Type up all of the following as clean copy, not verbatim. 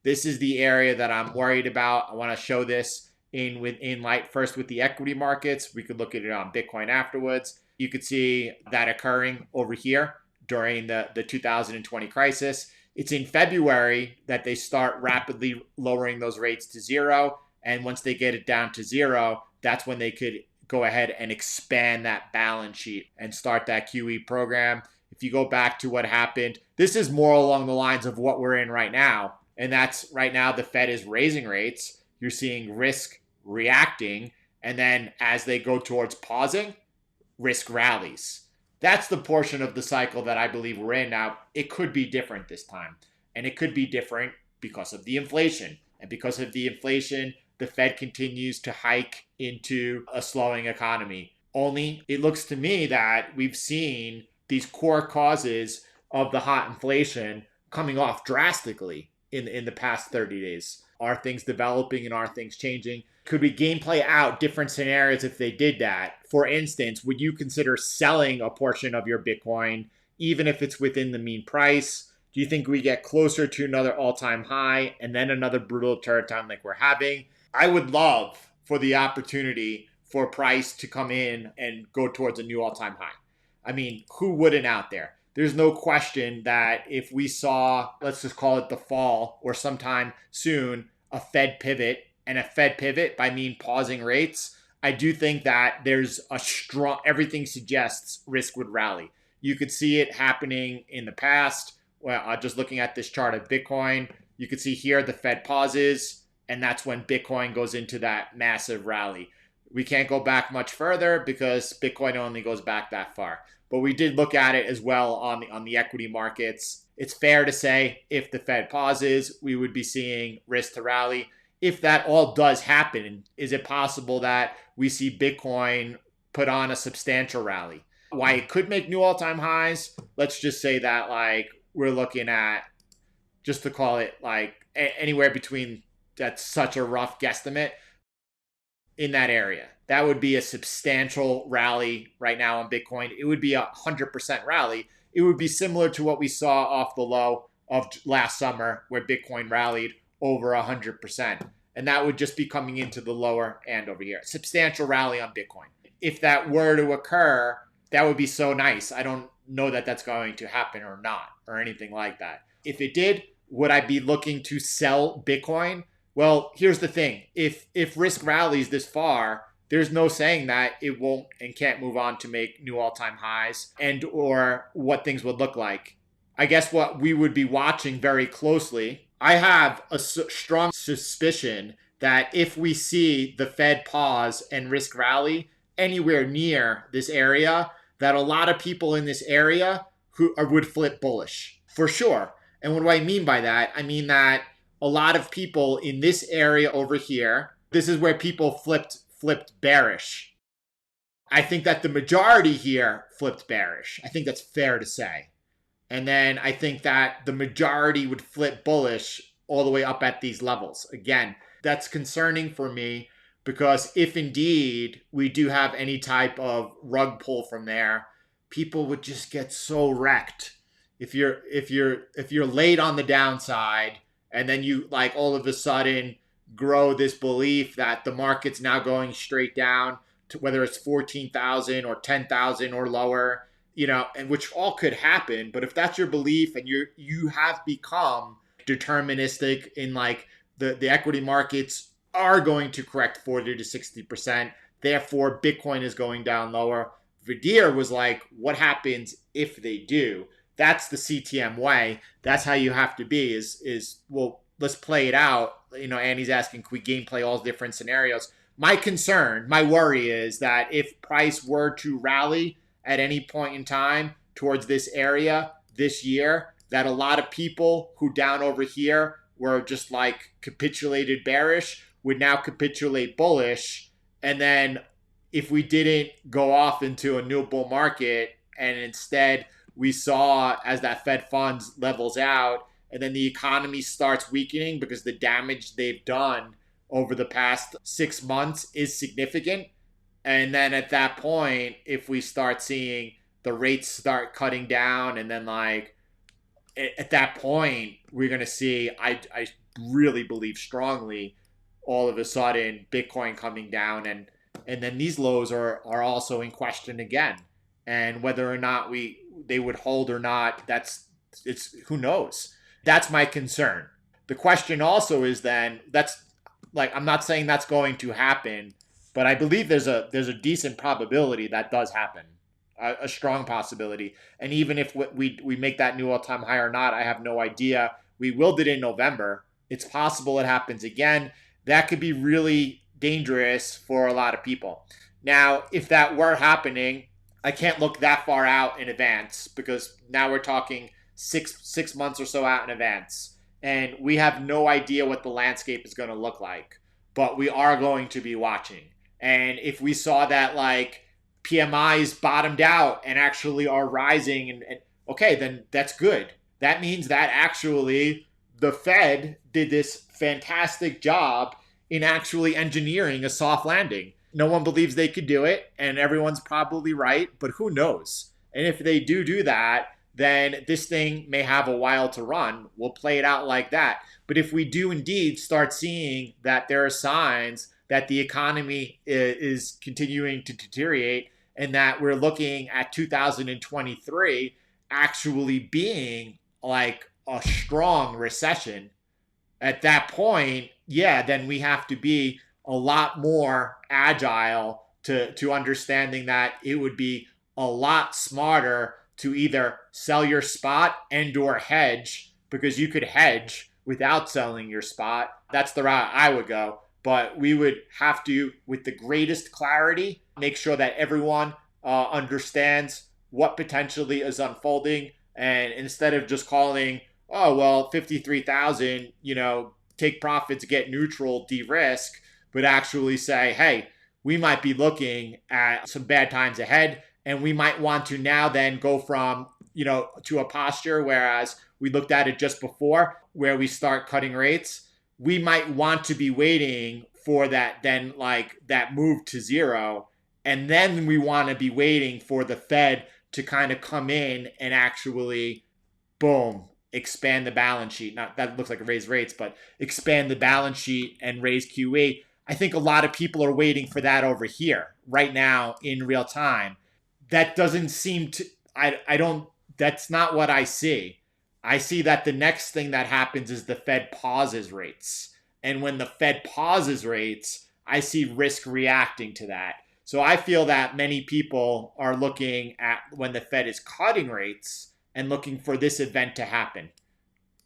This is the area that I'm worried about. I want to show this in light first with the equity markets. We could look at it on Bitcoin afterwards. You could see that occurring over here during the 2020 crisis. It's in February that they start rapidly lowering those rates to zero. And once they get it down to zero, that's when they could go ahead and expand that balance sheet and start that QE program. If you go back to what happened, this is more along the lines of what we're in right now. And that's right now the Fed is raising rates. You're seeing risk reacting. And then as they go towards pausing, risk rallies. That's the portion of the cycle that I believe we're in now. It could be different this time. And it could be different because of the inflation. And because of the inflation, the Fed continues to hike into a slowing economy. Only it looks to me that we've seen these core causes of the hot inflation coming off drastically in the past 30 days. Are things developing and are things changing? Could we gameplay out different scenarios if they did that? For instance, would you consider selling a portion of your Bitcoin, even if it's within the mean price? Do you think we get closer to another all-time high and then another brutal turnaround like we're having? I would love for the opportunity for price to come in and go towards a new all-time high. I mean, who wouldn't out there? There's no question that if we saw, let's just call it the fall or sometime soon, a Fed pivot, and a Fed pivot by mean pausing rates, I do think that there's a strong, everything suggests risk would rally. You could see it happening in the past. Well, just looking at this chart of Bitcoin, you could see here the Fed pauses, and that's when Bitcoin goes into that massive rally. We can't go back much further because Bitcoin only goes back that far. But we did look at it as well on the equity markets. It's fair to say if the Fed pauses, we would be seeing risk to rally. If that all does happen, is it possible that we see Bitcoin put on a substantial rally? Why it could make new all-time highs, let's just say that like we're looking at, just to call it like anywhere between, that's such a rough guesstimate, in that area. That would be a substantial rally right now on Bitcoin. It would be 100% rally. It would be similar to what we saw off the low of last summer where Bitcoin rallied over 100%. And that would just be coming into the lower end over here. Substantial rally on Bitcoin. If that were to occur, that would be so nice. I don't know that that's going to happen or not or anything like that. If it did, would I be looking to sell Bitcoin? Well, here's the thing. If risk rallies this far, there's no saying that it won't and can't move on to make new all-time highs and or what things would look like. I guess what we would be watching very closely, I have a strong suspicion that if we see the Fed pause and risk rally anywhere near this area, that a lot of people in this area would flip bullish for sure. And what do I mean by that? I mean that a lot of people in this area over here, this is where people flipped bearish. I think that the majority here flipped bearish. I think that's fair to say. And then I think that the majority would flip bullish all the way up at these levels. Again, that's concerning for me because if indeed we do have any type of rug pull from there, people would just get so wrecked. If you're late on the downside, and then you like all of a sudden grow this belief that the market's now going straight down to whether it's 14,000 or 10,000 or lower, and which all could happen. But if that's your belief and you have become deterministic in like the equity markets are going to correct 40 to 60%, therefore Bitcoin is going down lower. Vidir was like, what happens if they do? That's the CTM way. That's how you have to be is well, let's play it out. Andy's asking, can we gameplay all different scenarios? My concern, my worry is that if price were to rally at any point in time towards this area this year, that a lot of people who down over here were just like capitulated bearish would now capitulate bullish. And then if we didn't go off into a new bull market and instead we saw as that Fed funds levels out and then the economy starts weakening because the damage they've done over the past 6 months is significant. And then at that point, if we start seeing the rates start cutting down and then like at that point, we're going to see, I really believe strongly, all of a sudden Bitcoin coming down, and then these lows are also in question again. And whether or not they would hold or not, it's who knows. That's my concern. The question also is then, that's like, I'm not saying that's going to happen, but I believe there's a decent probability that does happen, a strong possibility. And even if we make that new all-time high or not, I have no idea. We willed it in November. It's possible it happens again. That could be really dangerous for a lot of people. Now, if that were happening, I can't look that far out in advance, because now we're talking six months or so out in advance, and we have no idea what the landscape is going to look like. But we are going to be watching. And if we saw that like PMIs bottomed out and actually are rising, and okay, then that's good. That means that actually the Fed did this fantastic job in actually engineering a soft landing. No one believes they could do it, and everyone's probably right, but who knows? And if they do that, then this thing may have a while to run. We'll play it out like that. But if we do indeed start seeing that there are signs that the economy is continuing to deteriorate, and that we're looking at 2023 actually being like a strong recession, at that point, yeah, then we have to be a lot more agile to understanding that it would be a lot smarter to either sell your spot and or hedge, because you could hedge without selling your spot. That's the route I would go. But we would have to, with the greatest clarity, make sure that everyone understands what potentially is unfolding. And instead of just calling, oh, well, 53,000, take profits, get neutral, de-risk, but actually say, hey, we might be looking at some bad times ahead, and we might want to now then go from, to a posture, whereas we looked at it just before, where we start cutting rates. We might want to be waiting for that, then like that move to zero. And then we want to be waiting for the Fed to kind of come in and actually, boom, expand the balance sheet. Not that looks like a raise rates, but expand the balance sheet and raise QE. I think a lot of people are waiting for that over here right now in real time. That doesn't seem to, that's not what I see. I see that the next thing that happens is the Fed pauses rates. And when the Fed pauses rates, I see risk reacting to that. So I feel that many people are looking at when the Fed is cutting rates and looking for this event to happen.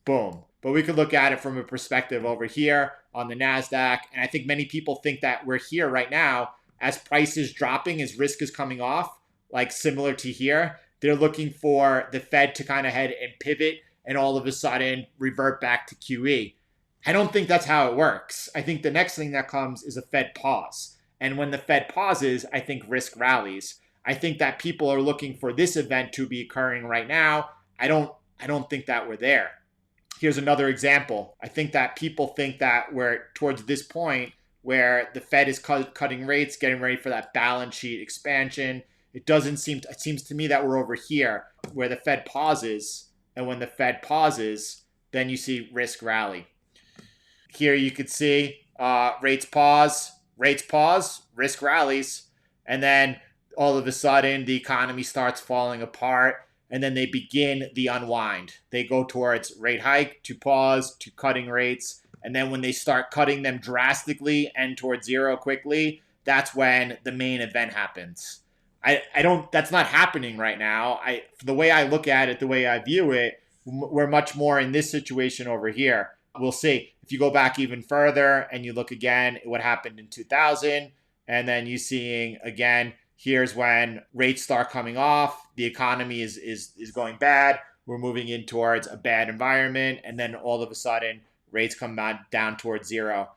Boom. But we could look at it from a perspective over here on the NASDAQ. And I think many people think that we're here right now as price is dropping, as risk is coming off, like similar to here. They're looking for the Fed to kind of head and pivot and all of a sudden revert back to QE. I don't think that's how it works. I think the next thing that comes is a Fed pause. And when the Fed pauses, I think risk rallies. I think that people are looking for this event to be occurring right now. I don't think that we're there. Here's another example. I think that people think that we're towards this point where the Fed is cutting rates, getting ready for that balance sheet expansion. It seems to me that we're over here where the Fed pauses. And when the Fed pauses, then you see risk rally. Here you could see rates pause, risk rallies. And then all of a sudden, the economy starts falling apart. And then they begin the unwind. They go towards rate hike, to pause, to cutting rates. And then when they start cutting them drastically and towards zero quickly, that's when the main event happens. That's not happening right now. The way I look at it, the way I view it, we're much more in this situation over here. We'll see. If you go back even further and you look again at what happened in 2000, and then you seeing again, here's when rates start coming off, the economy is going bad, we're moving in towards a bad environment, and then all of a sudden rates come down towards zero.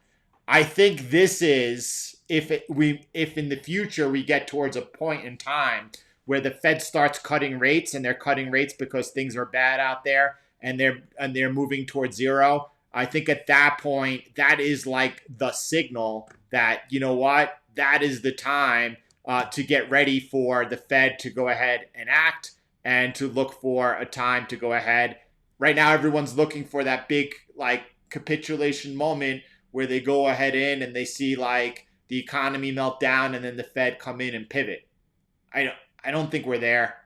I think this is, if in the future we get towards a point in time where the Fed starts cutting rates, and they're cutting rates because things are bad out there, and they're moving towards zero, I think at that point, that is like the signal that, you know what, that is the time to get ready for the Fed to go ahead and act, and to look for a time to go ahead. Right now, everyone's looking for that big, like, capitulation moment where they go ahead in and they see like the economy melt down and then the Fed come in and pivot. I don't think we're there.